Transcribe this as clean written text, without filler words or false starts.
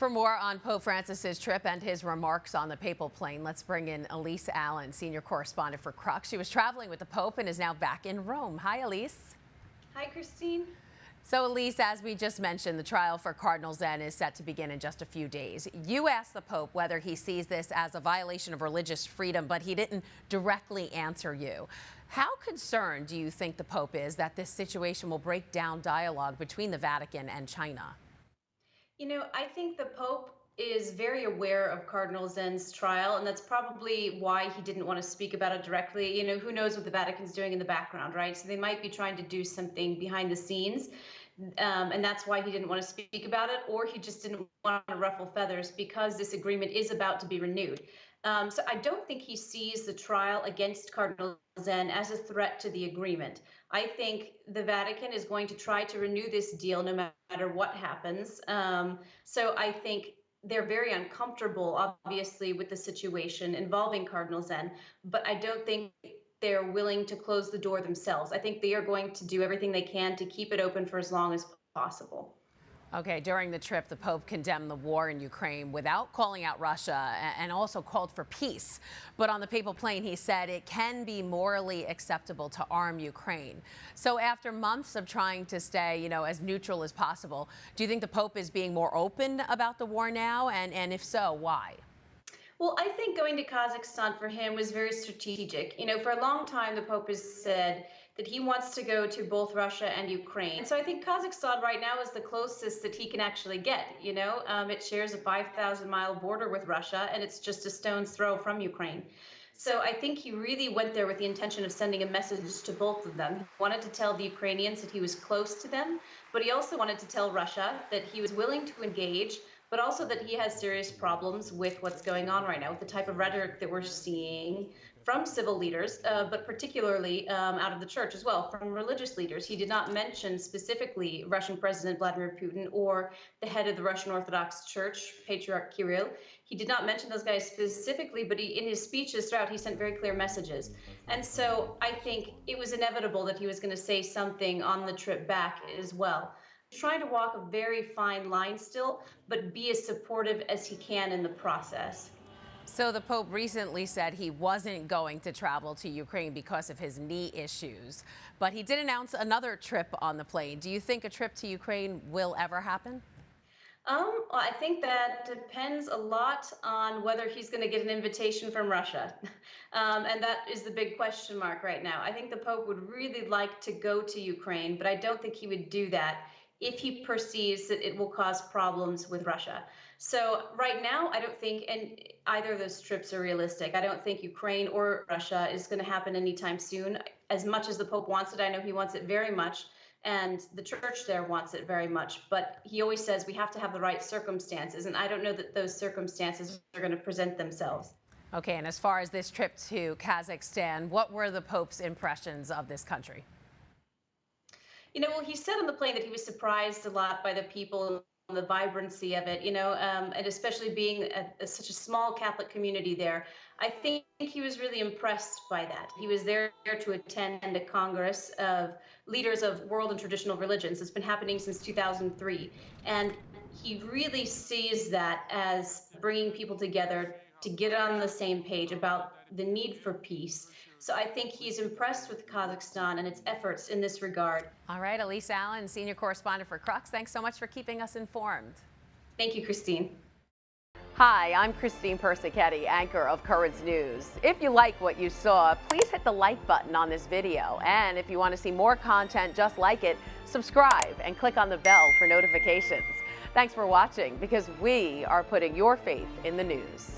For more on Pope Francis's trip and his remarks on the papal plane, let's bring in Elise Allen, senior correspondent for Crux. She was traveling with the Pope and is now back in Rome. Hi, Elise. Hi, Christine. So, Elise, as we just mentioned, the trial for Cardinal Zen is set to begin in just a few days. You asked the Pope whether he sees this as a violation of religious freedom, but he didn't directly answer you. How concerned do you think the Pope is that this situation will break down dialogue between the Vatican and China? You know, I think the Pope is very aware of Cardinal Zen's trial, and that's probably why he didn't want to speak about it directly. You know, who knows what the Vatican's doing in the background, right? So they might be trying to do something behind the scenes, and that's why he didn't want to speak about it, or he just didn't want to ruffle feathers because this agreement is about to be renewed. So I don't think he sees the trial against Cardinal Zen as a threat to the agreement. I think the Vatican is going to try to renew this deal no matter what happens. So I think they're very uncomfortable, obviously, with the situation involving Cardinal Zen, but I don't think they're willing to close the door themselves. I think they are going to do everything they can to keep it open for as long as possible. Okay, during the trip, the Pope condemned the war in Ukraine without calling out Russia and also called for peace. But on the papal plane, he said it can be morally acceptable to arm Ukraine. So after months of trying to stay, as neutral as possible, do you think the Pope is being more open about the war now? And if so, why? Well, I think going to Kazakhstan for him was very strategic. For a long time, the Pope has said that he wants to go to both Russia and Ukraine. And so I think Kazakhstan right now is the closest that he can actually get. It shares a 5,000-mile border with Russia, and it's just a stone's throw from Ukraine. So I think he really went there with the intention of sending a message to both of them. He wanted to tell the Ukrainians that he was close to them, but he also wanted to tell Russia that he was willing to engage, but also that he has serious problems with what's going on right now, with the type of rhetoric that we're seeing from civil leaders, but particularly out of the church as well, from religious leaders. He did not mention specifically Russian President Vladimir Putin or the head of the Russian Orthodox Church, Patriarch Kirill. He did not mention those guys specifically, but in his speeches throughout, he sent very clear messages. And so I think it was inevitable that he was going to say something on the trip back as well. Trying to walk a very fine line still, but be as supportive as he can in the process. So the Pope recently said he wasn't going to travel to Ukraine because of his knee issues, but he did announce another trip on the plane. Do you think a trip to Ukraine will ever happen? I think that depends a lot on whether he's going to get an invitation from Russia. And that is the big question mark right now. I think the Pope would really like to go to Ukraine, but I don't think he would do that if he perceives that it will cause problems with Russia. So right now, I don't think either of those trips are realistic. I don't think Ukraine or Russia is going to happen anytime soon. As much as the Pope wants it, I know he wants it very much, and the church there wants it very much. But he always says we have to have the right circumstances, and I don't know that those circumstances are going to present themselves. Okay, and as far as this trip to Kazakhstan, what were the Pope's impressions of this country? Well, he said on the plane that he was surprised a lot by the people and the vibrancy of it, and especially being such a small Catholic community there. I think he was really impressed by that. He was there to attend a congress of leaders of world and traditional religions. It's been happening since 2003. And he really sees that as bringing people together to get on the same page about the need for peace. So I think he's impressed with Kazakhstan and its efforts in this regard. All right, Elise Allen, senior correspondent for Crux. Thanks so much for keeping us informed. Thank you, Christine. Hi, I'm Christine Persichetti, anchor of Currents News. If you like what you saw, please hit the like button on this video. And if you want to see more content just like it, subscribe and click on the bell for notifications. Thanks for watching, because we are putting your faith in the news.